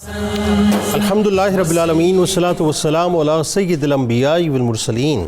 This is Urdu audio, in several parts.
الحمدللہ رب العالمین والصلاة والسلام علی سید الانبیاء والمرسلین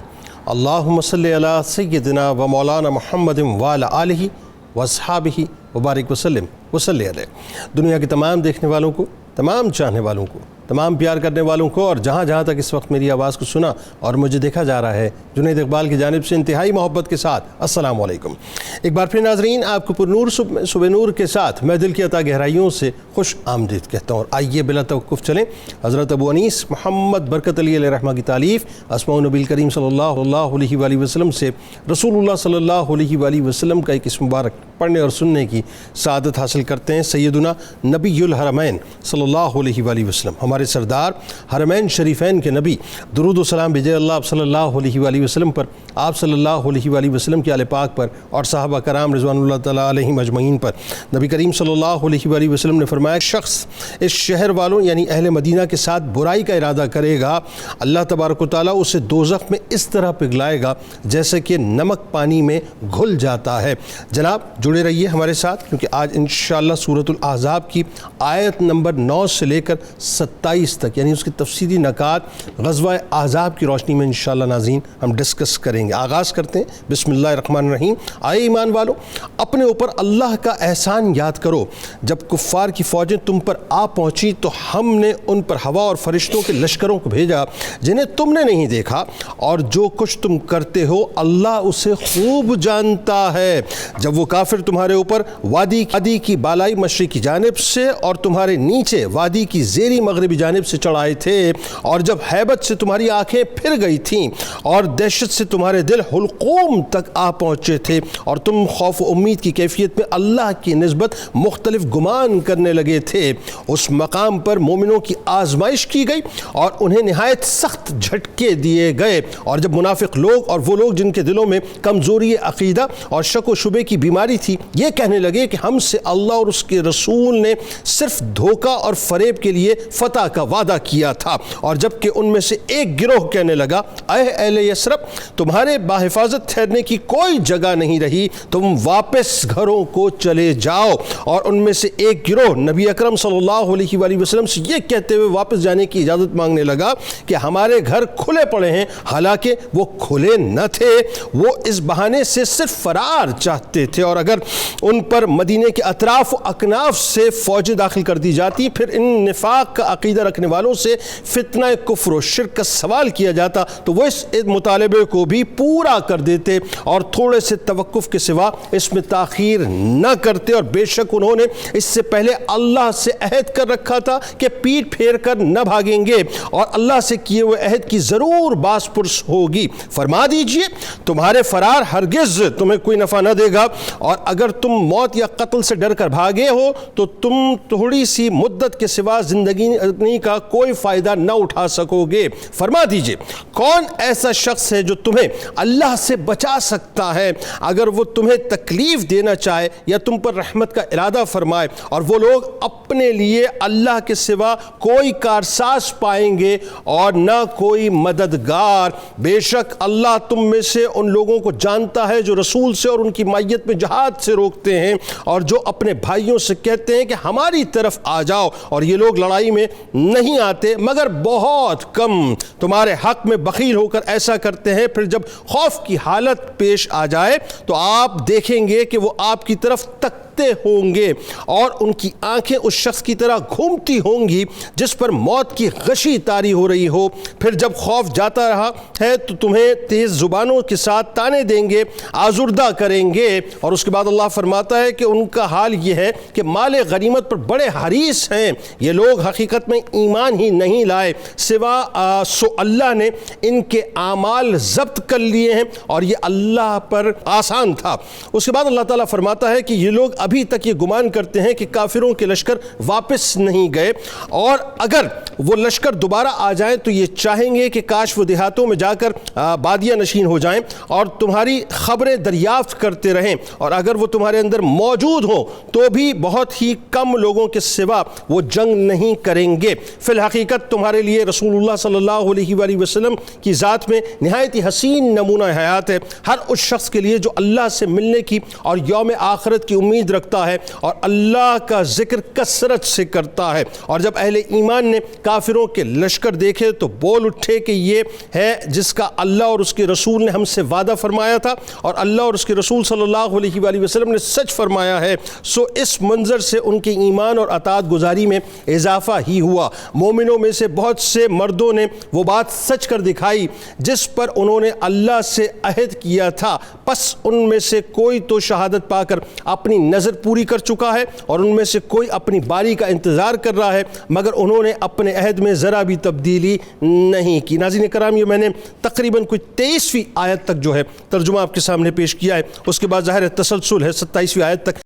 اللہم صلی علی سیدنا و مولانا محمد وعلی آلہ واصحابہ وبارک وسلم وصلی علیہ۔ دنیا کے تمام دیکھنے والوں کو، تمام چاہنے والوں کو، تمام پیار کرنے والوں کو، اور جہاں جہاں تک اس وقت میری آواز کو سنا اور مجھے دیکھا جا رہا ہے، جنید اقبال کی جانب سے انتہائی محبت کے ساتھ السلام علیکم۔ ایک بار پھر ناظرین، آپ کو پر نور صبح نور کے ساتھ میں دل کی عطا گہرائیوں سے خوش آمدید کہتا ہوں، اور آئیے بلا توقف چلیں حضرت ابو انیس محمد برکت علی علیہ رحمہ کی تالیف اسماء النبی کریم صلی اللہ علیہ وآلہ وسلم سے رسول اللہ صلی اللہ علیہ وآلہ وسلم کا ایک اسم مبارک پڑھنے اور سننے کی سعادت حاصل کرتے ہیں۔ سیدنا نبی الحرمین صلی اللہ علیہ وآلہ وسلم، ہمارے سردار حرمین شریفین کے نبی، درود و سلام بھیجے اللہ صلی اللہ علیہ وآلہ وسلم پر، آپ صلی اللہ علیہ وآلہ وسلم کے آل پاک پر، اور صحابہ کرام رضوان اللہ تعالیٰ علیہم اجمعین پر۔ نبی کریم صلی اللہ علیہ وآلہ وسلم نے فرمایا، شخص اس شہر والوں یعنی اہل مدینہ کے ساتھ برائی کا ارادہ کرے گا، اللہ تبارک و تعالیٰ اسے دوزخ میں اس طرح پگھلائے گا جیسے کہ نمک پانی میں گھل جاتا ہے۔ جناب جڑے رہیے ہمارے ساتھ، کیونکہ آج انشاءاللہ سورۃ الاحزاب کی آیت نمبر 9 سے لے کر 27 تک، یعنی اس کی تفصیلی نکات غزوہ احزاب کی روشنی میں انشاءاللہ ناظرین ہم ڈسکس کریں گے۔ آغاز کرتے ہیں، بسم اللہ الرحمن الرحیم۔ آئے ایمان والو، اپنے اوپر اللہ کا احسان یاد کرو، جب کفار کی فوجیں تم پر آ پہنچی تو ہم نے ان پر ہوا اور فرشتوں کے لشکروں کو بھیجا جنہیں تم نے نہیں دیکھا، اور جو کچھ تم کرتے ہو اللہ اسے خوب جانتا ہے۔ جب وہ کافر تمہارے اوپر وادی کی بالائی مشرقی جانب سے اور تمہارے نیچے وادی کی زیری مغربی جانب سے چڑھائے تھے، اور جب ہیبت سے تمہاری آنکھیں پھر گئی تھیں اور دہشت سے تمہارے دل حلقوم تک آ پہنچے تھے، اور تم خوف و امید کی کیفیت میں اللہ کی نسبت مختلف گمان کرنے لگے تھے، اس مقام پر مومنوں کی آزمائش کی گئی اور انہیں نہایت سخت جھٹکے دیے گئے، اور جب منافق لوگ اور وہ لوگ جن کے دلوں میں کمزوری عقیدہ اور شک و شبے کی بیماری تھی یہ کہنے لگے کہ ہم سے اللہ اور اس کے رسول نے صرف دھوکہ اور فریب کے لیے فتح کا وعدہ کیا تھا، اور جبکہ ان میں سے ایک گروہ کہنے لگا، اے اہل یثرب، تمہارے باحفاظت ٹھہرنے کی کوئی جگہ نہیں رہی، تم واپس گھروں کو چلے جاؤ، اور ان میں سے ایک گروہ نبی اکرم صلی اللہ علیہ وآلہ وسلم سے یہ کہتے ہوئے واپس جانے کی اجازت مانگنے لگا کہ ہمارے گھر کھلے پڑے ہیں، حالانکہ وہ کھلے نہ تھے، وہ اس بہانے سے صرف فرار چاہتے تھے، اور اگر ان پر مدینے کے اطراف و اکناف سے فوجیں داخل کر دی جاتی، پھر ان نفاق کا عقیدہ رکھنے والوں سے فتنہ کفر و شرک کا سوال کیا جاتا تو وہ اس مطالبے کو بھی پورا کر دیتے اور تھوڑے سے توقف کے سوا اس میں تاخیر نہ کرتے، اور بے شک انہوں نے اس سے پہلے اللہ سے عہد کر رکھا تھا کہ پیٹ پھیر کر نہ بھاگیں گے، اور اللہ سے کیے ہوئے عہد کی ضرور باز پرس ہوگی۔ فرما دیجئے تمہارے فرار ہرگز تمہیں کوئی نفع نہ دے گا، اور اگر تم موت یا قتل سے ڈر کر بھاگے ہو تو تم تھوڑی سی مدت کے سوا زندگی کا کوئی فائدہ نہ اٹھا سکو گے۔ فرما دیجئے کون ایسا شخص ہے جو تمہیں اللہ سے بچا سکتا ہے اگر وہ تمہیں تکلیف دینا چاہے یا تم پر رحمت کا ارادہ فرمائے، اور وہ لوگ اپنے لیے اللہ کے سوا کوئی کارساز پائیں گے اور نہ کوئی مددگار۔ بے شک اللہ تم میں سے ان لوگوں کو جانتا ہے جو رسول سے اور ان کی مائیت میں جہاد سے روکتے ہیں، اور جو اپنے بھائیوں سے کہتے ہیں کہ ہماری طرف آ جاؤ، اور یہ لوگ لڑائی میں نہیں آتے مگر بہت کم، تمہارے حق میں بخیل ہو کر ایسا کرتے ہیں، پھر جب خوف کی حالت پیش آ جائے تو آپ دیکھیں گے کہ وہ آپ کی طرف تکتے ہوں گے، اور ان کی آنکھیں اس شخص کی طرح گھومتی ہوں گی جس پر موت کی غشی طاری ہو رہی ہو، پھر جب خوف جاتا رہا ہے تو تمہیں تیز زبانوں کے ساتھ تانے دیں گے، آزردہ کریں گے، اور اس کے بعد اللہ فرماتا ہے کہ ان کا حال یہ ہے کہ مال غنیمت پر بڑے حریص ہیں، یہ لوگ حقیقت میں ایمان ہی نہیں لائے سوا سو اللہ نے ان کے اعمال ضبط کر لیے ہیں اور یہ اللہ پر آسان تھا۔ اس کے بعد اللہ تعالیٰ فرماتا ہے کہ یہ لوگ ابھی تک یہ گمان کرتے ہیں کہ کافروں کے لشکر واپس نہیں گئے، اور اگر وہ لشکر دوبارہ آ جائیں تو یہ چاہیں گے کہ کاش وہ دیہاتوں میں جا کر بادیہ نشین ہو جائیں اور تمہاری خبریں دریافت کرتے رہیں، اور اگر وہ تمہارے اندر موجود ہوں تو بھی بہت ہی کم لوگوں کے سوا وہ جنگ نہیں کریں گے۔ فی الحقیقت تمہارے لیے رسول اللہ صلی اللہ علیہ وآلہ وسلم کی ذات میں نہایت ہی حسین نمونہ حیات ہے۔ ہر اس شخص کے لیے جو اللہ سے ملنے کی اور یوم آخرت کی امید رکھتا ہے اور اللہ کا ذکر کثرت سے کرتا ہے۔ اور جب اہل ایمان نے کافروں کے لشکر دیکھے تو بول اٹھے کہ یہ ہے جس کا اللہ اور اس کے رسول نے ہم سے وعدہ فرمایا تھا، اور اللہ اور اس کے رسول صلی اللہ علیہ وآلہ وسلم نے سچ فرمایا ہے۔ سو اس منظر سے ان کے ایمان اور اطاعت گزاری میں اضافہ ہی ہوا۔ مومنوں میں سے بہت سے مردوں نے وہ بات سچ کر دکھائی جس پر انہوں نے اللہ سے عہد کیا تھا، پس ان میں سے کوئی تو شہادت پا کر اپنی نظر پوری کر چکا ہے اور ان میں سے کوئی اپنی باری کا انتظار کر رہا ہے، مگر انہوں نے اپنے عہد میں ذرا بھی تبدیلی نہیں کی۔ ناظرین کرام، یہ میں نے تقریباً کوئی 23ویں آیت تک جو ہے ترجمہ آپ کے سامنے پیش کیا ہے، اس کے بعد ظاہر تسلسل ہے 27ویں آیت تک۔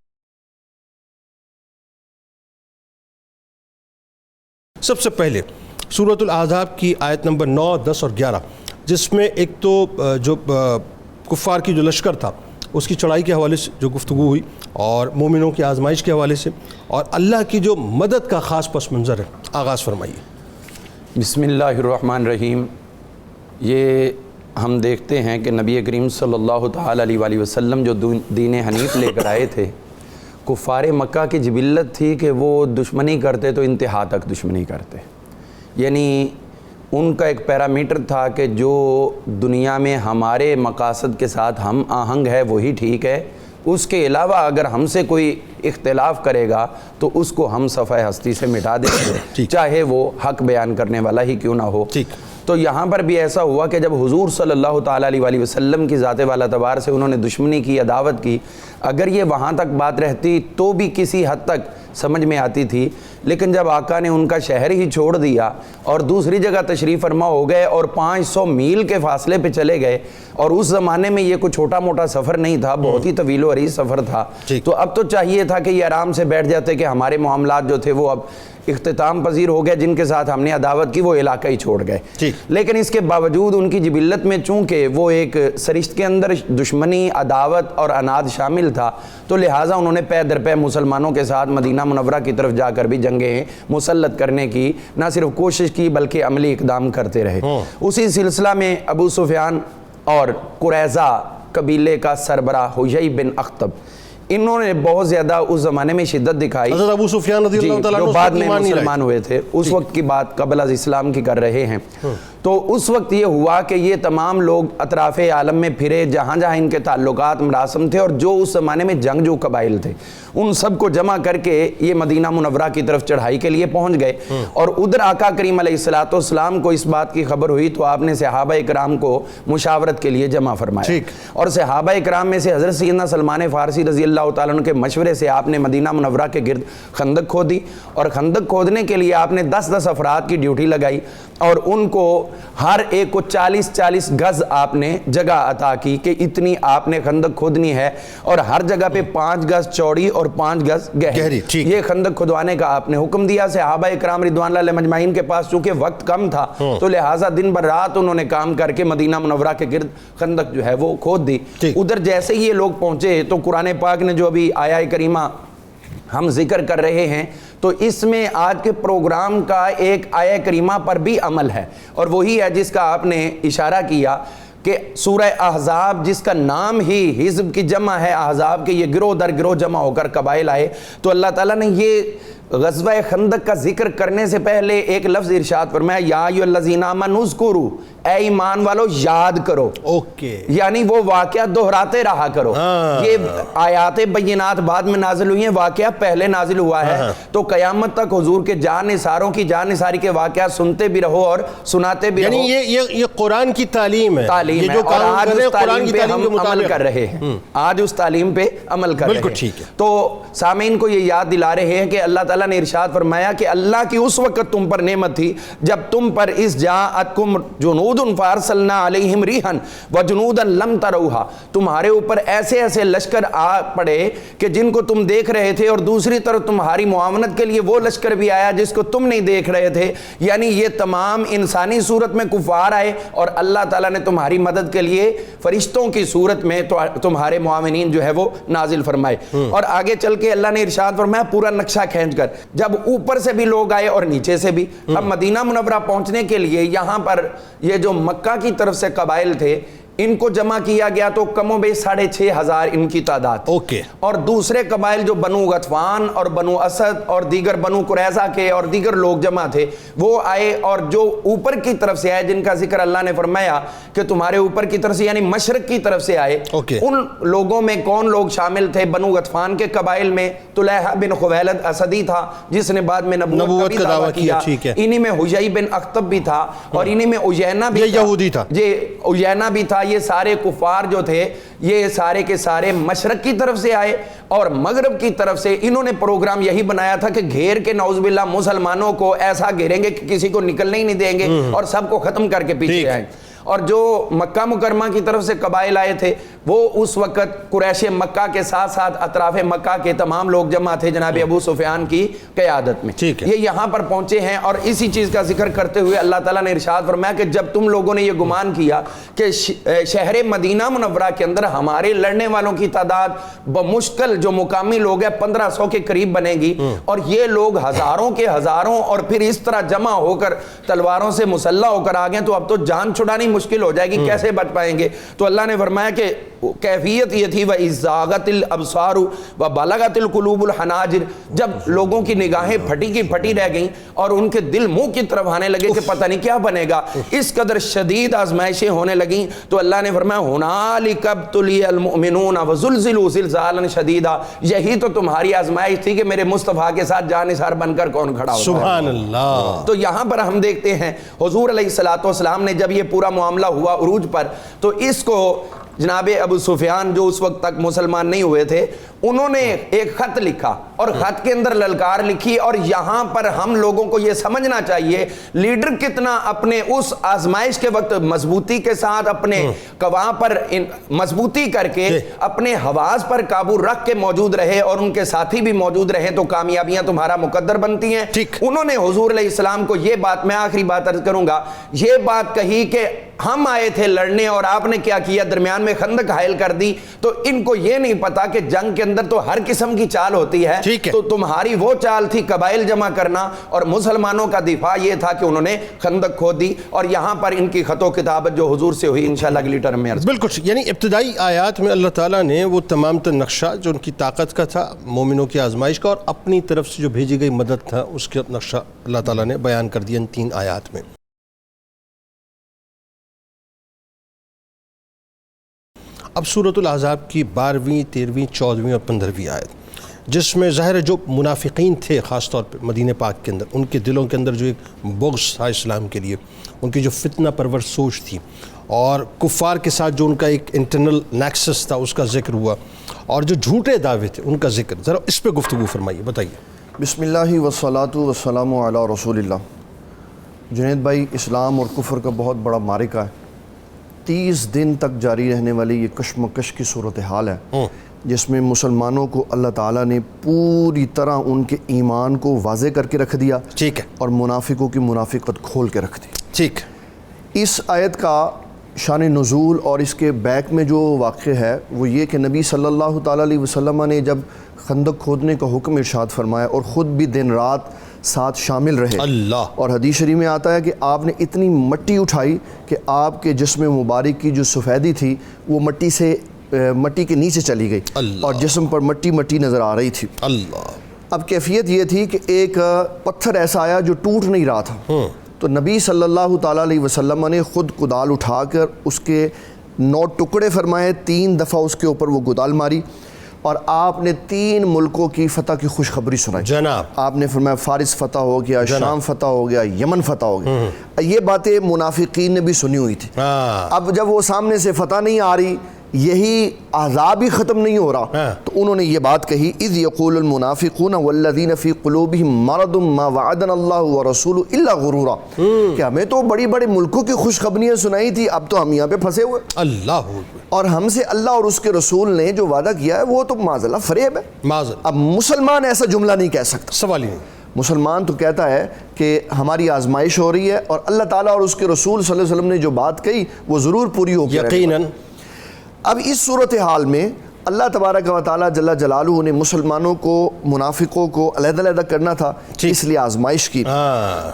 سب سے پہلے سورۃ الاحزاب کی آیت نمبر 9، 10 اور 11، جس میں ایک تو جو کفار کی جو لشکر تھا اس کی چڑھائی کے حوالے سے جو گفتگو ہوئی، اور مومنوں کی آزمائش کے حوالے سے، اور اللہ کی جو مدد کا خاص پس منظر ہے۔ آغاز فرمائیے۔ بسم اللہ الرحمن الرحیم۔ یہ ہم دیکھتے ہیں کہ نبی کریم صلی اللہ تعالیٰ علیہ وآلہ وسلم جو دین حنیف لے کر آئے تھے، کفار مکہ کی جبلت تھی کہ وہ دشمنی کرتے تو انتہا تک دشمنی کرتے، یعنی ان کا ایک پیرامیٹر تھا کہ جو دنیا میں ہمارے مقاصد کے ساتھ ہم آہنگ ہے وہی ٹھیک ہے، اس کے علاوہ اگر ہم سے کوئی اختلاف کرے گا تو اس کو ہم صفحہ ہستی سے مٹا دیں گے، چاہے وہ حق بیان کرنے والا ہی کیوں نہ ہو۔ تو یہاں پر بھی ایسا ہوا کہ جب حضور صلی اللہ تعالیٰ علیہ وآلہ وسلم کی ذات والا تبار سے انہوں نے دشمنی کی، عداوت کی، اگر یہ وہاں تک بات رہتی تو بھی کسی حد تک سمجھ میں آتی تھی، لیکن جب آقا نے ان کا شہر ہی چھوڑ دیا اور دوسری جگہ تشریف فرما ہو گئے اور 500 میل کے فاصلے پہ چلے گئے، اور اس زمانے میں یہ کوئی چھوٹا موٹا سفر نہیں تھا، بہت ہی طویل و عریض سفر تھا، تو اب تو چاہیے تھا کہ یہ آرام سے بیٹھ جاتے کہ ہمارے معاملات جو تھے وہ اب اختتام پذیر ہو گئے، جن کے ساتھ ہم نے عداوت کی وہ علاقہ ہی چھوڑ گئے۔ لیکن اس کے باوجود ان کی جبلت میں چونکہ وہ ایک سرشت کے اندر دشمنی، عداوت اور اناد شامل تھا، تو لہٰذا انہوں نے پے در پے مسلمانوں کے ساتھ مدینہ منورہ کی طرف جا کر بھی جنگیں مسلط کرنے کی نہ صرف کوشش کی بلکہ عملی اقدام کرتے رہے۔ اسی سلسلہ میں ابو سفیان اور قریظہ قبیلے کا سربراہ حیی بن اخطب، انہوں نے بہت زیادہ اس زمانے میں شدت دکھائی۔ حضرت ابو سفیان رضی اللہ تعالیٰ عنہ جو بعد میں مسلمان ہوئے تھے، اس وقت کی بات قبل از اسلام کی کر رہے ہیں، تو اس وقت یہ ہوا کہ یہ تمام لوگ اطراف عالم میں پھرے جہاں جہاں ان کے تعلقات مراسم تھے، اور جو اس زمانے میں جنگجو قبائل تھے ان سب کو جمع کر کے یہ مدینہ منورہ کی طرف چڑھائی کے لیے پہنچ گئے۔ اور ادھر آقا کریم علیہ الصلوۃ والسلام کو اس بات کی خبر ہوئی تو آپ نے صحابہ اکرام کو مشاورت کے لیے جمع فرمایا، اور صحابہ اکرام میں سے حضرت سیدنا سلمان فارسی رضی اللہ تعالیٰ عنہ کے مشورے سے آپ نے مدینہ منورہ کے گرد خندق کھودی، اور خندق کھودنے کے لیے آپ نے 10 افراد کی ڈیوٹی لگائی، اور ان کو ہر ایک کو 40 گز آپ نے جگہ عطا کی کہ اتنی آپ نے خندق کھودنی ہے، اور ہر جگہ پہ 5 گز چوڑی اور 5 گز گہری، یہ خندق کھدوانے کا آپ نے حکم دیا۔ صحابہ اکرام رضوان اللہ علیہم اجمعین کے پاس چونکہ وقت کم تھا تو لہٰذا دن بھر رات انہوں نے کام کر کے مدینہ منورہ کے گرد خندق جو ہے وہ کھود دی۔ ادھر جیسے ہی یہ لوگ پہنچے تو قرآن پاک نے جو ابھی آیہ کریمہ ہم ذکر کر رہے ہیں تو اس میں آج کے پروگرام کا ایک آیہ کریمہ پر بھی عمل ہے، اور وہی ہے جس کا آپ نے اشارہ کیا کہ سورہ احزاب، جس کا نام ہی حزب کی جمع ہے، احزاب کے یہ گروہ در گروہ جمع ہو کر قبائل آئے، تو اللہ تعالیٰ نے یہ غزوہ خندق کا ذکر کرنے سے پہلے ایک لفظ ارشاد فرمایا، یا ایھا الذین آمنوا اذکروا، اے ایمان والو یاد کرو، یعنی وہ واقعہ دہراتے رہا کرو۔ یہ آیات بینات بعد میں نازل ہوئی ہیں، واقعہ پہلے نازل ہوا ہے، تو قیامت تک حضور کے جان نثاروں کی جان نثاری کے واقعات سنتے بھی رہو اور سناتے بھی رہو۔ یعنی یہ قرآن کی تعلیم ہے، تعلیم ہے، اور آج اس تعلیم پہ ہم عمل کر رہے ہیں، آج اس تعلیم پہ عمل کر رہے ہیں۔ تو سامعین کو یہ یاد دلا رہے ہیں کہ اللہ تعالیٰ نے ارشاد فرمایا کہ اللہ کی اس وقت تم پر نعمت تھی جب تم پر اس جاءتکم جنود فارسلنا علیہم ریحا وجنودا لم تروہا، تمہارے اوپر ایسے ایسے لشکر آ پڑے کہ جن کو تم دیکھ رہے تھے، اور دوسری طرف تمہاری معاونت کے لیے وہ لشکر بھی آیا جس کو تم نہیں دیکھ رہے تھے، یعنی یہ تمام انسانی صورت میں کفار آئے، اور اللہ تعالیٰ نے تمہاری مدد کے لیے فرشتوں کی صورت میں تمہارے معاونین جو ہے وہ نازل فرمائے۔ اور آگے چل کے اللہ نے ارشاد فرمایا پورا نقشہ کھینچ کر، جب اوپر سے بھی لوگ آئے اور نیچے سے بھی۔ اب مدینہ منورہ پہنچنے کے لیے یہاں پر یہ جو مکہ کی طرف سے قبائل تھے، ان کو جمع کیا گیا تو کم و بیش 6,500 ان کی تعداد. اوکے. اور دوسرے قبائل جو بنو غطفان اور بنو اسد اور دیگر بنو قریظہ کے اور دیگر لوگ جمع تھے وہ آئے, اور جو اوپر کی طرف سے آئے جن کا ذکر اللہ نے فرمایا کہ تمہارے اوپر کی طرف سے یعنی مشرق کی طرف سے آئے, ان لوگوں میں کون لوگ شامل تھے؟ بنو غطفان کے قبائل میں طلحہ بن خویلد اسدی تھا جس نے بعد میں نبوت کا دعویٰ کیا, انہی میں حجی بن اخطب بھی تھا, اور انہی میں عیینہ بھی یہودی تھا, عیینہ بھی تھا. یہ سارے کفار جو تھے یہ سارے کے سارے مشرق کی طرف سے آئے اور مغرب کی طرف سے. انہوں نے پروگرام یہی بنایا تھا کہ گھیر کے نعوذ باللہ مسلمانوں کو ایسا گھیریں گے کہ کسی کو نکلنے ہی نہیں دیں گے اور سب کو ختم کر کے پیچھے آئیں. اور جو مکہ مکرمہ کی طرف سے قبائل آئے تھے وہ اس وقت قریش مکہ کے ساتھ ساتھ اطراف مکہ کے تمام لوگ جمع تھے جناب ابو سفیان کی قیادت میں. یہ یہاں پر پہنچے ہیں, اور اسی چیز کا ذکر کرتے ہوئے اللہ تعالیٰ نے ارشاد فرمایا کہ جب تم لوگوں نے یہ گمان کیا کہ شہر مدینہ منورہ کے اندر ہمارے لڑنے والوں کی تعداد بمشکل جو مقامی لوگ ہیں 1500 کے قریب بنے گی, اور یہ لوگ ہزاروں کے ہزاروں اور پھر اس طرح جمع ہو کر تلواروں سے مسلح ہو کر آ گئے, تو اب تو جان چھڑانی مشکل ہو جائے گی, کیسے بچ پائیں گے؟ تو اللہ نے فرمایا کہ کیفیت یہ تھی وَإِذَّاغَتِ الْأَبْصَارُ وَبَلَغَتِ الْقُلُوبُ الْحَنَاجِرَ, جب لوگوں کی نگاہیں پھٹی کی پھٹی رہ گئیں اور ان کے دل منہ کی طرف آنے لگے کہ پتہ نہیں کیا بنے گا, اس قدر شدید آزمائشیں ہونے لگیں. تو اللہ نے فرمایا هُنَالِكَ ابْتُلِيَ الْمُؤْمِنُونَ وَزُلْزِلُوا زِلْزَالًا شَدِيدًا, یہی تو تمہاری آزمائش تھی کہ میرے مصطفیٰ کے ساتھ جان نثار بن کر کون کھڑا ہوتا ہے. سبحان اللہ. تو یہاں پر ہم دیکھتے ہیں حضور علیہ الصلوۃ والسلام نے جب یہ پورا معاملہ ہوا عروج پر, تو اس کو جناب ابو سفیان جو اس وقت تک مسلمان نہیں ہوئے تھے انہوں نے ایک خط لکھا اور خط کے اندر للکار لکھی. اور یہاں پر ہم لوگوں کو یہ سمجھنا چاہیے لیڈر کتنا اپنے اس آزمائش کے وقت مضبوطی کے ساتھ اپنے قواں پر مضبوطی کر کے اپنے حواس پر قابو رکھ کے موجود رہے اور ان کے ساتھی بھی موجود رہے تو کامیابیاں تمہارا مقدر بنتی ہیں. انہوں نے حضور علیہ السلام کو یہ بات, میں آخری بات عرض کروں گا, یہ بات کہی کہ ہم آئے تھے لڑنے اور آپ نے کیا کیا, درمیان میں خندق حائل کر دی. تو ان کو یہ نہیں پتا کہ جنگ کے اندر تو ہر قسم کی چال ہوتی ہے, تو تمہاری وہ چال تھی قبائل جمع کرنا, اور مسلمانوں کا دفاع یہ تھا کہ انہوں نے خندق کھود دی. اور یہاں پر ان کی خط و کتابت جو حضور سے ہوئی انشاءاللہ اگلی ٹرم میں. بالکل, یعنی ابتدائی آیات میں اللہ تعالیٰ نے وہ تمام تر نقشہ جو ان کی طاقت کا تھا, مومنوں کی آزمائش کا, اور اپنی طرف سے جو بھیجی گئی مدد تھا اس کا نقشہ اللہ تعالیٰ نے بیان کر دیا ان 3 آیات میں. اب سورۃ الاحزاب کی 12ویں 13ویں 14ویں اور 15ویں آیت, جس میں ظاہر جو منافقین تھے خاص طور پہ مدینہ پاک کے اندر, ان کے دلوں کے اندر جو ایک بغض تھا اسلام کے لیے, ان کی جو فتنہ پرور سوچ تھی, اور کفار کے ساتھ جو ان کا ایک انٹرنل نیکسس تھا اس کا ذکر ہوا, اور جو جھوٹے دعوے تھے ان کا ذکر, ذرا اس پہ گفتگو فرمائیے, بتائیے. بسم اللہ والصلاۃ والسلام علی رسول اللہ. جنید بھائی, اسلام اور کفر کا بہت بڑا معرکہ ہے, 30 دن تک جاری رہنے والی یہ کشمکش کی صورتحال ہے جس میں مسلمانوں کو اللہ تعالیٰ نے پوری طرح ان کے ایمان کو واضح کر کے رکھ دیا, ٹھیک ہے, اور منافقوں کی منافقت کھول کے رکھ دی. ٹھیک. اس آیت کا شان نزول اور اس کے بیک میں جو واقع ہے وہ یہ کہ نبی صلی اللہ تعالیٰ علیہ وسلم نے جب خندق کھودنے کا حکم ارشاد فرمایا اور خود بھی دن رات ساتھ شامل رہے, اللہ, اور حدیث شریف میں آتا ہے کہ آپ نے اتنی مٹی اٹھائی کہ آپ کے جسم مبارک کی جو سفیدی تھی وہ مٹی کے نیچے چلی گئی, اور جسم پر مٹی نظر آ رہی تھی. اللہ. اب کیفیت یہ تھی کہ ایک پتھر ایسا آیا جو ٹوٹ نہیں رہا تھا, تو نبی صلی اللہ تعالیٰ علیہ وسلم نے خود کدال اٹھا کر اس کے 9 ٹکڑے فرمائے, 3 دفعہ اس کے اوپر وہ کدال ماری, اور آپ نے 3 ملکوں کی فتح کی خوشخبری سنائی. جناب, آپ نے فرمایا فارس فتح ہو گیا, شام فتح ہو گیا, یمن فتح ہو گیا. یہ باتیں منافقین نے بھی سنی ہوئی تھی. اب جب وہ سامنے سے فتح نہیں آ رہی, یہی عذاب ہی ختم نہیں ہو رہا, تو انہوں نے یہ بات کہی, اذ یقول المنافقون والذین فی قلوبہم مرض ما وعدنا اللہ ورسولہ الا غرورا, کہ ہمیں تو بڑی بڑی ملکوں کی خوشخبریاں سنائی تھی, اب تو ہم یہاں پہ پھنسے ہوئے, اللہ, اور ہم سے اللہ اور اس کے رسول نے جو وعدہ کیا ہے وہ تو معاذاللہ فریب ہے. اب مسلمان ایسا جملہ نہیں کہہ سکتا, سوال ہی نہیں. مسلمان تو کہتا ہے کہ ہماری آزمائش ہو رہی ہے اور اللہ تعالیٰ اور اس کے رسول صلی اللہ علیہ وسلم نے جو بات کہی وہ ضرور پوری ہو گئی, یقیناً. اب اس صورتحال میں اللہ تبارک و تعالیٰ جل جلالہ نے مسلمانوں کو منافقوں کو علیحدہ علیحدہ کرنا تھا، اس لیے آزمائش کی۔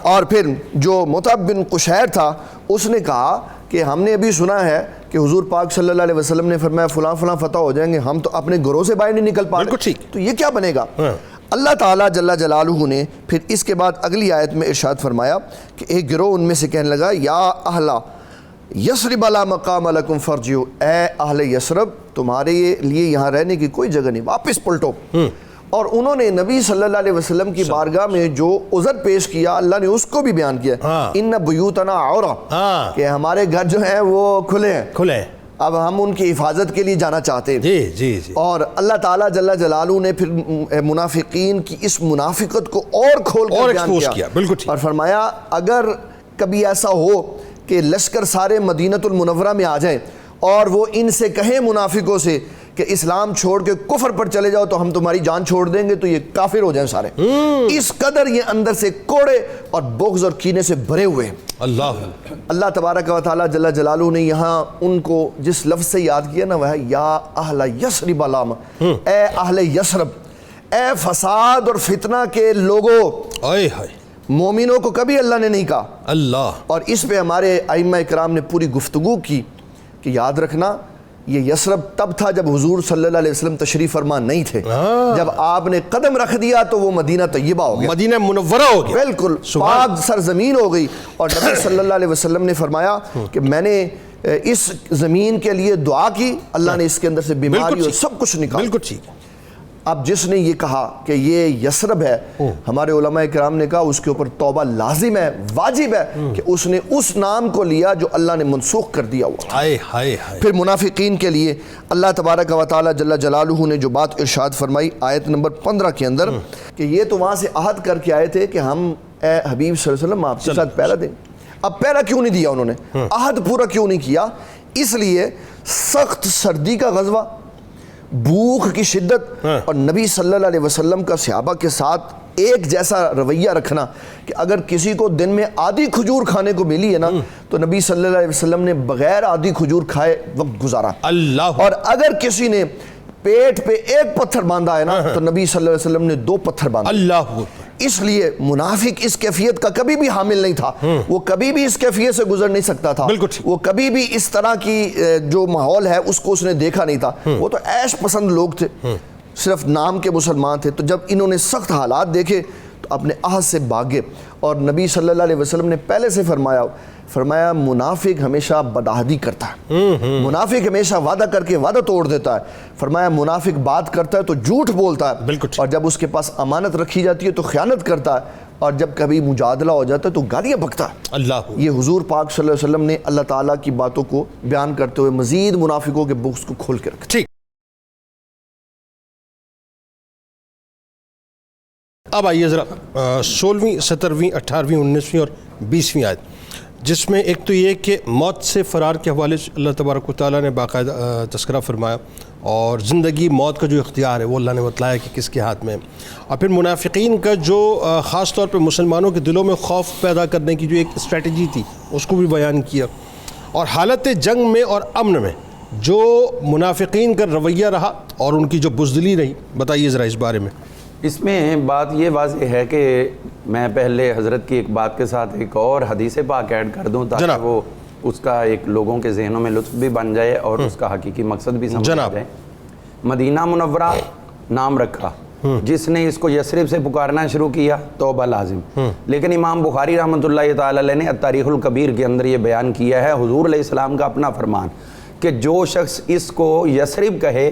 اور پھر جو مطعب بن قشیر تھا اس نے کہا کہ ہم نے ابھی سنا ہے کہ حضور پاک صلی اللہ علیہ وسلم نے فرمایا فلاں فلاں فتح ہو جائیں گے، ہم تو اپنے گھروں سے باہر نہیں نکل پا رہے، تو یہ کیا بنے گا؟ اللہ تعالیٰ جل جلالہ نے پھر اس کے بعد اگلی آیت میں ارشاد فرمایا کہ ایک گروہ ان میں سے کہنے لگا یا اہل یثرب لا مقام لکم فرجعوا، اے اہل یثرب تمہارے لیے یہاں رہنے کی کوئی جگہ نہیں، واپس پلٹو۔ اور انہوں نے نبی صلی اللہ علیہ وسلم کی بارگاہ میں جو عذر پیش کیا اللہ نے اس کو بھی بیان کیا، ان بیوتنا عورہ، کہ ہمارے گھر جو ہیں وہ کھلے ہیں، اب ہم ان کی حفاظت کے لیے جانا چاہتے ہیں۔ اور اللہ تعالیٰ جل جلالہ نے پھر منافقین کی اس منافقت کو اور کھول کر بیان کیا اور فرمایا اگر کبھی ایسا ہو کہ لشکر سارے مدینۃ المنورہ میں آ جائیں اور وہ ان سے کہیں منافقوں سے کہ اسلام چھوڑ کے کفر پر چلے جاؤ تو ہم تمہاری جان چھوڑ دیں گے، تو یہ کافر ہو جائیں سارے، اس قدر یہ اندر سے کوڑے اور بغض اور کینے سے بھرے ہوئے ہیں۔ اللہ تبارک و تعالیٰ جل جلالہ نے یہاں ان کو جس لفظ سے یاد کیا نا وہ ہے یا اہل یثرب علام، اے اہل یثرب، اے فساد اور فتنہ کے لوگوں۔ مومنوں کو کبھی اللہ نے نہیں کہا، اور اس پہ ہمارے ائمہ اکرام نے پوری گفتگو کی کہ یاد رکھنا یہ یثرب تب تھا جب حضور صلی اللہ علیہ وسلم تشریف فرما نہیں تھے، جب آپ نے قدم رکھ دیا تو وہ مدینہ طیبہ ہو گیا، مدینہ منورہ ہو گیا، بالکل پاک سرزمین ہو گئی۔ اور نبی صلی اللہ علیہ وسلم نے فرمایا کہ میں نے اس زمین کے لیے دعا کی، اللہ نے اس کے اندر سے بیماری اور سب کچھ نکالا۔ بالکل ٹھیک۔ اب جس نے یہ کہا کہ یہ یثرب ہے، ہمارے علماء کرام نے کہا اس کے اوپر توبہ لازم ہے، واجب ہے کہ اس نے اس نام کو لیا جو اللہ نے منسوخ کر دیا ہوا۔ پھر منافقین کے لیے اللہ تبارک و تعالی جل جلالہ نے جو بات ارشاد فرمائی آیت نمبر 15 کے اندر کہ یہ تو وہاں سے عہد کر کے آئے تھے کہ ہم اے حبیب صلی اللہ علیہ وسلم آپ کے ساتھ پہرا دیں، اب پہرا کیوں نہیں دیا انہوں نے، عہد پورا کیوں نہیں کیا؟ اس لیے سخت سردی کا غزوہ، بھوک کی شدت، اور نبی صلی اللہ علیہ وسلم کا صحابہ کے ساتھ ایک جیسا رویہ رکھنا کہ اگر کسی کو دن میں آدھی کھجور کھانے کو ملی ہے نا تو نبی صلی اللہ علیہ وسلم نے بغیر آدھی کھجور کھائے وقت گزارا، اور اگر کسی نے پیٹ پہ ایک پتھر باندھا ہے نا تو نبی صلی اللہ علیہ وسلم نے 2 پتھر باندھے۔ اس لیے منافق اس کیفیت کا کبھی بھی حامل نہیں تھا، وہ کبھی بھی اس کیفیت سے گزر نہیں سکتا تھا، وہ کبھی بھی اس طرح کی جو ماحول ہے اس کو اس نے دیکھا نہیں تھا، وہ تو عیش پسند لوگ تھے، صرف نام کے مسلمان تھے۔ تو جب انہوں نے سخت حالات دیکھے تو اپنے عہد سے بھاگے، اور نبی صلی اللہ علیہ وسلم نے پہلے سے فرمایا منافق ہمیشہ بدعہدی کرتا ہے، منافق ہمیشہ وعدہ کر کے وعدہ توڑ دیتا ہے، فرمایا منافق بات کرتا ہے تو جھوٹ بولتا ہے، اور جب اس کے پاس امانت رکھی جاتی ہے تو خیانت کرتا ہے، اور جب کبھی مجادلہ ہو جاتا ہے تو گالیاں بکتا ہے۔ یہ حضور پاک صلی اللہ علیہ وسلم نے اللہ تعالیٰ کی باتوں کو بیان کرتے ہوئے مزید منافقوں کے بغض کو کھول کے رکھا۔ اب آئیے ذرا 16ویں 17ویں 18ویں 19ویں اور 20ویں آیت، جس میں ایک تو یہ کہ موت سے فرار کے حوالے سے اللہ تبارک و تعالیٰ نے باقاعدہ تذکرہ فرمایا، اور زندگی موت کا جو اختیار ہے وہ اللہ نے بتلایا کہ کس کے ہاتھ میں ہے، اور پھر منافقین کا جو خاص طور پہ مسلمانوں کے دلوں میں خوف پیدا کرنے کی جو ایک اسٹریٹجی تھی اس کو بھی بیان کیا، اور حالت جنگ میں اور امن میں جو منافقین کا رویہ رہا اور ان کی جو بزدلی رہی، بتائیے ذرا اس بارے میں۔ اس میں بات یہ واضح ہے کہ میں پہلے حضرت کی ایک بات کے ساتھ ایک اور حدیث پاک ایڈ کر دوں تاکہ وہ اس کا ایک لوگوں کے ذہنوں میں لطف بھی بن جائے اور اس کا حقیقی مقصد بھی سمجھ جائے۔ مدینہ منورہ نام رکھا، جس نے اس کو یثرب سے پکارنا شروع کیا توبہ لازم، لیکن امام بخاری رحمۃ اللہ تعالی علیہ نے التاریخ الکبیر کے اندر یہ بیان کیا ہے حضور علیہ السلام کا اپنا فرمان کہ جو شخص اس کو یثرب کہے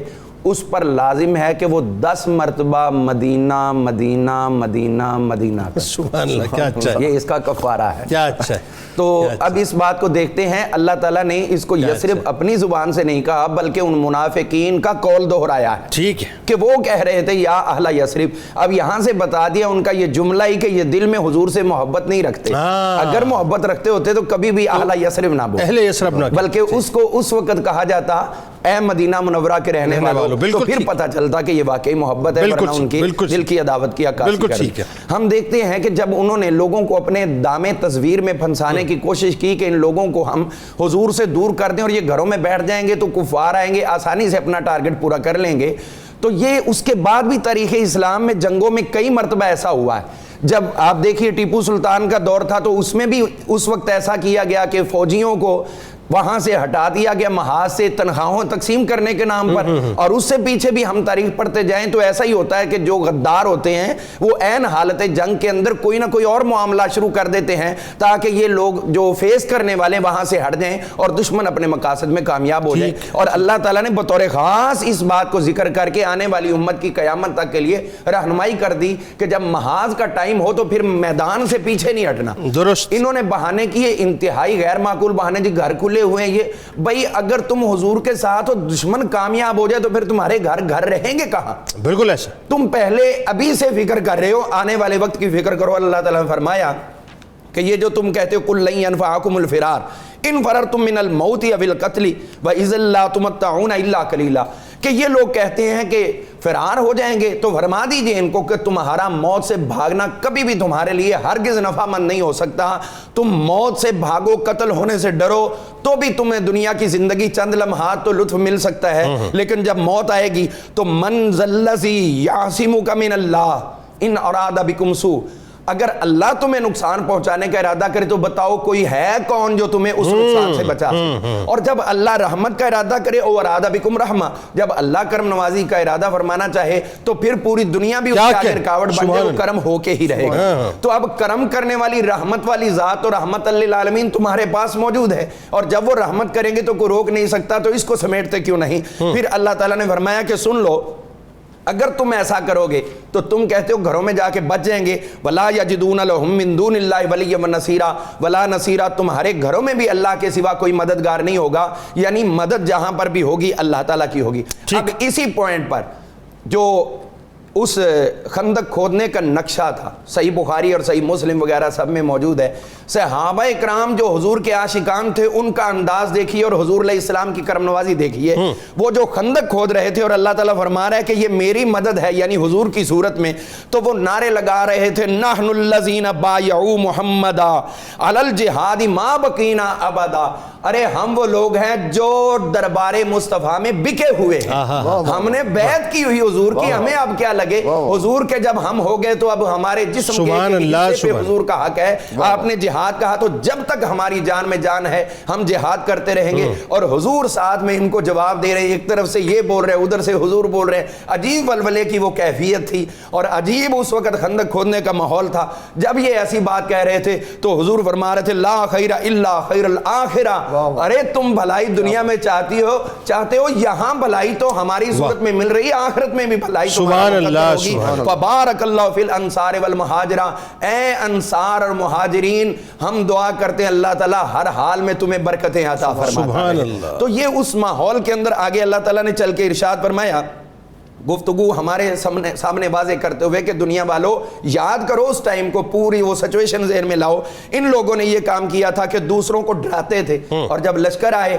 اس پر لازم ہے کہ وہ 10 مرتبہ مدینہ مدینہ مدینہ مدینہ، سبحان اللہ، کیا اچھا ہے، یہ اس کا کفارہ ہے، کیا اچھا ہے۔ تو اب اس بات کو دیکھتے ہیں، اللہ تعالیٰ نے اس کو یثرب اپنی زبان سے نہیں کہا بلکہ ان منافقین کا قول دہرایا ہے، ٹھیک ہے، کہ وہ کہہ رہے تھے یا اہل یثرب۔ اب یہاں سے بتا دیا ان کا یہ جملہ ہی کہ یہ دل میں حضور سے محبت نہیں رکھتے، اگر محبت رکھتے ہوتے تو کبھی بھی اہل یثرب نہ بولتے، اہل یثرب نہ، بلکہ اس کو اس وقت کہا جاتا اے مدینہ منورہ کے رہنے والوں، تو پھر پتہ چلتا کہ یہ واقعی محبت ہے، ورنہ ان کی دل کی عداوت کی عکاسی کر دی۔ ہم دیکھتے ہیں کہ جب انہوں نے لوگوں کو اپنے دام تصویر میں پھنسانے کی کوشش کی کہ ان لوگوں کو ہم حضور سے دور کر دیں اور یہ گھروں میں بیٹھ جائیں گے تو کفار آئیں گے، آسانی سے اپنا ٹارگٹ پورا کر لیں گے، تو یہ اس کے بعد بھی تاریخ اسلام میں جنگوں میں کئی مرتبہ ایسا ہوا ہے۔ جب آپ دیکھیے ٹیپو سلطان کا دور تھا تو اس میں بھی اس وقت ایسا کیا گیا کہ فوجیوں کو وہاں سے ہٹا دیا گیا محاذ سے تنخواہوں تقسیم کرنے کے نام پر، اور اس سے پیچھے بھی ہم تاریخ پڑھتے جائیں تو ایسا ہی ہوتا ہے کہ جو غدار ہوتے ہیں وہ عین حالت جنگ کے اندر کوئی نہ کوئی اور معاملہ شروع کر دیتے ہیں تاکہ یہ لوگ جو فیس کرنے والے وہاں سے ہٹ جائیں اور دشمن اپنے مقاصد میں کامیاب ہو جائے۔ اور اللہ تعالیٰ نے بطور خاص اس بات کو ذکر کر کے آنے والی امت کی قیامت تک کے لیے رہنمائی کر دی کہ جب محاذ کا ٹائم ہو تو پھر میدان سے پیچھے نہیں ہٹنا۔ درست انہوں نے بہانے کیے انتہائی غیر معقول بہانے، جی گھر کھلے ہوئے ہیں، یہ بھائی اگر تم حضور کے ساتھ ہو دشمن کامیاب ہو جائے تو پھر تمہارے گھر رہیں گے کہاں؟ بالکل ایسا، تم پہلے ابھی سے فکر کر رہے ہو، آنے والے وقت کی فکر کرو۔ اللہ تعالیٰ نے فرمایا کہ یہ جو تم کہتے ہو قُل لَن يَنفَعَكُمُ الْفِرَارُ إِن فَرَرْتُم مِّنَ الْمَوْتِ أَوِ الْقَتْلِ وَإِذًا لَّا تُمَتَّعُونَ إِلَّا قَلِيلًا، کہ یہ لوگ کہتے ہیں کہ فرار ہو جائیں گے، تو فرما دیجئے ان کو کہ تمہارا موت سے بھاگنا کبھی بھی تمہارے لیے ہرگز نفع مند نہیں ہو سکتا۔ تم موت سے بھاگو، قتل ہونے سے ڈرو تو بھی تمہیں دنیا کی زندگی چند لمحات تو لطف مل سکتا ہے، لیکن جب موت آئے گی تو من ذا الذی یعصمک من اللہ ان اراد بکم سوء، اگر اللہ تمہیں نقصان پہنچانے کا ارادہ کرے تو بتاؤ کوئی ہے کون جو تمہیں اس نقصان سے بچا سکے؟ اور جب اللہ رحمت کا ارادہ کرے او ارادہ بکم رحمہ، جب اللہ کرم نوازی کا ارادہ فرمانا چاہے تو پھر پوری دنیا بھی اس کے آگے رکاوٹ بن جائے، وہ کرم ہو کے ہی رہے گا۔ تو اب کرم کرنے والی رحمت والی ذات تو رحمت للعالمین تمہارے پاس موجود ہے، اور جب وہ رحمت کریں گے تو کوئی روک نہیں سکتا، تو اس کو سمیٹتے کیوں نہیں؟ پھر اللہ تعالیٰ نے فرمایا کہ سن لو، اگر تم ایسا کرو گے تو تم کہتے ہو گھروں میں جا کے بچ جائیں گے، وَلَا يَجِدُونَ لَهُم مِّن دُونِ اللَّهِ وَلِيًّا وَنَصِيرًا وَلَا نَصِيرًا، تمہارے گھروں میں بھی اللہ کے سوا کوئی مددگار نہیں ہوگا، یعنی مدد جہاں پر بھی ہوگی اللہ تعالیٰ کی ہوگی۔ اب اسی پوائنٹ پر جو اس خندق کھودنے کا نقشہ تھا، صحیح بخاری اور صحیح مسلم وغیرہ سب میں موجود ہے، صحابہ اکرام جو حضور کے عاشقان تھے ان کا انداز دیکھیے اور حضور علیہ السلام کی کرم نوازی دیکھیے۔ وہ جو خندق کھود رہے تھے اور اللہ تعالیٰ فرما رہا ہے کہ یہ میری مدد ہے، یعنی حضور کی صورت میں، تو وہ نعرے لگا رہے تھے نحن الذین بایعوا محمدا علی الجہاد ما بقینا ابدا، ارے ہم وہ لوگ ہیں جو دربار مصطفیٰ میں بکے ہوئے ہیں، ہم نے بیعت کی ہوئی حضور کی، ہمیں اب کیا لگے حضور کے جب ہم ہو گئے تو اب ہمارے جسم کے حصے پہ حضور کا حق ہے۔ آپ نے جہاد کہا تو جب تک ہماری جان میں جان ہے ہم جہاد کرتے رہیں گے، اور حضور ساتھ میں ان کو جواب دے رہے ہیں، ایک طرف سے یہ بول رہے ادھر سے حضور بول رہے ہیں۔ عجیب ولولے کی وہ کیفیت تھی اور عجیب اس وقت خندق کھودنے کا ماحول تھا۔ جب یہ ایسی بات کہہ رہے تھے تو حضور فرما رہے تھے لا خیر الا خیر الاخرہ، ارے تم بھلائی دنیا میں چاہتے ہو، یہاں بھلائی تو ہماری صورت میں مل رہی ہے، آخرت میں بھی بھلائی تمہاری ہوگی۔ فبارک اللہ فی الانصار والمہاجرہ، اے انصار اور مہاجرین ہم دعا کرتے ہیں اللہ تعالیٰ ہر حال میں تمہیں برکتیں عطا فرمائے۔ تو یہ اس ماحول کے اندر آگے اللہ تعالیٰ نے چل کے ارشاد فرمایا، گفتگو ہمارے سامنے واضح کرتے ہوئے کہ دنیا والو یاد کرو اس ٹائم کو، پوری وہ سچویشن ذہن میں لاؤ۔ ان لوگوں نے یہ کام کیا تھا کہ دوسروں کو ڈراتے تھے، اور جب لشکر آئے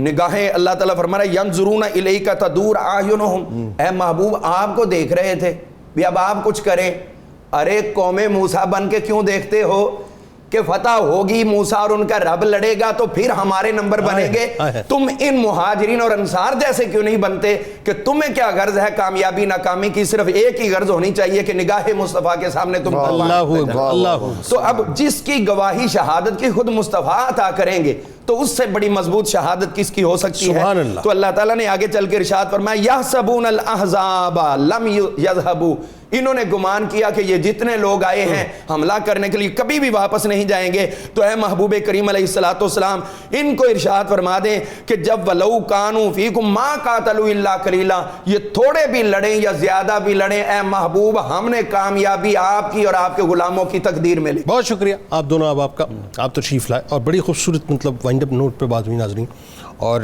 نگاہیں اللہ تعالیٰ فرما رہا ہے ینظرون الیک تدور اعینہم، اے محبوب آپ کو دیکھ رہے تھے بھی اب آپ کچھ کریں، ارے قوم موسیٰ بن کے کیوں دیکھتے ہو کہ فتح ہوگی، موسیٰ اور ان کا رب لڑے گا تو پھر ہمارے نمبر بنیں گے، تم ان مہاجرین اور انصار جیسے کیوں نہیں بنتے کہ تمہیں کیا غرض ہے کامیابی ناکامی کی؟ صرف ایک ہی غرض ہونی چاہیے کہ نگاہ مصطفیٰ کے سامنے تم تو اب جس کی گواہی شہادت کی خود مصطفیٰ عطا کریں گے تو اس سے بڑی مضبوط شہادت کس کی ہو سکتی ہے؟ تو اللہ تعالیٰ نے آگے چل کے ارشاد فرمایا یحسبون الاحزاب لم یذهبوا، انہوں نے گمان کیا کہ یہ جتنے لوگ آئے ہیں حملہ کرنے کے لیے کبھی بھی واپس نہیں جائیں گے۔ تو اے محبوب کریم علیہ السلام ان کو ارشاد فرما دیں کہ جب ولو کانوا فیکم ما قاتلوا الا قلیلا، یہ تھوڑے بھی لڑیں یا زیادہ بھی لڑیں، اے محبوب ہم نے کامیابی آپ کی اور آپ کے غلاموں کی تقدیر میں لی۔ بہت شکریہ آپ دونوں، آپ کا آپ تشریف لائے اور بڑی خوبصورت مطلب وائنڈ اپ نوٹ پہ بات ہوئی ناظرین۔ اور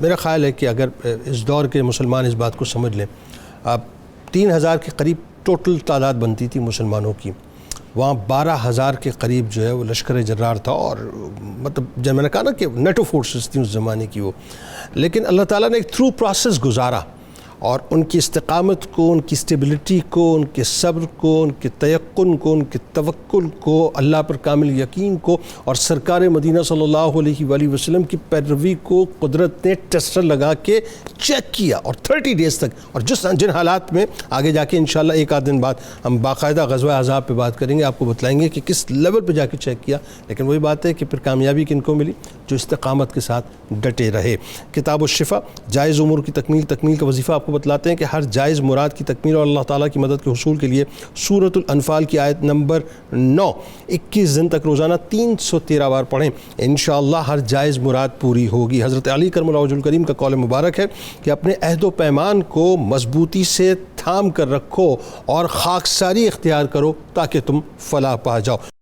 میرا خیال ہے کہ اگر اس دور کے مسلمان اس بات کو سمجھ لیں، 3000 کے قریب ٹوٹل تعداد بنتی تھی مسلمانوں کی، وہاں 12,000 کے قریب جو ہے وہ لشکر جرار تھا، اور مطلب جب میں نے کہا نا کہ نیٹو فورسز تھیں اس زمانے کی وہ، لیکن اللہ تعالیٰ نے ایک تھرو پروسیس گزارا اور ان کی استقامت کو، ان کی اسٹیبلٹی کو، ان کے صبر کو، ان کے تیقن کو، ان کے توکل کو، اللہ پر کامل یقین کو اور سرکار مدینہ صلی اللہ علیہ وآلہ وسلم کی پیروی کو قدرت نے ٹیسٹر لگا کے چیک کیا، اور 30 ڈیز تک، اور جن حالات میں آگے جا کے انشاءاللہ ایک آدھ دن بعد ہم باقاعدہ غزوہ احزاب پہ بات کریں گے، آپ کو بتلائیں گے کہ کس لیول پہ جا کے چیک کیا، لیکن وہی بات ہے کہ پھر کامیابی کن کو ملی؟ جو استقامت کے ساتھ ڈٹے رہے۔ کتاب الشفا، جائز امور کی تکمیل کا وظیفہ آپ کو بتلاتے ہیں کہ ہر جائز مراد کی تکمیل اور اللہ تعالیٰ کی مدد کے حصول کے لیے سورۃ الانفال کی آیت نمبر 9 21 دن تک روزانہ 313 بار پڑھیں، انشاءاللہ ہر جائز مراد پوری ہوگی۔ حضرت علی کرم اللہ وجہ الکریم کا قول مبارک ہے کہ اپنے عہد و پیمان کو مضبوطی سے تھام کر رکھو اور خاکساری اختیار کرو تاکہ تم فلاح پا جاؤ۔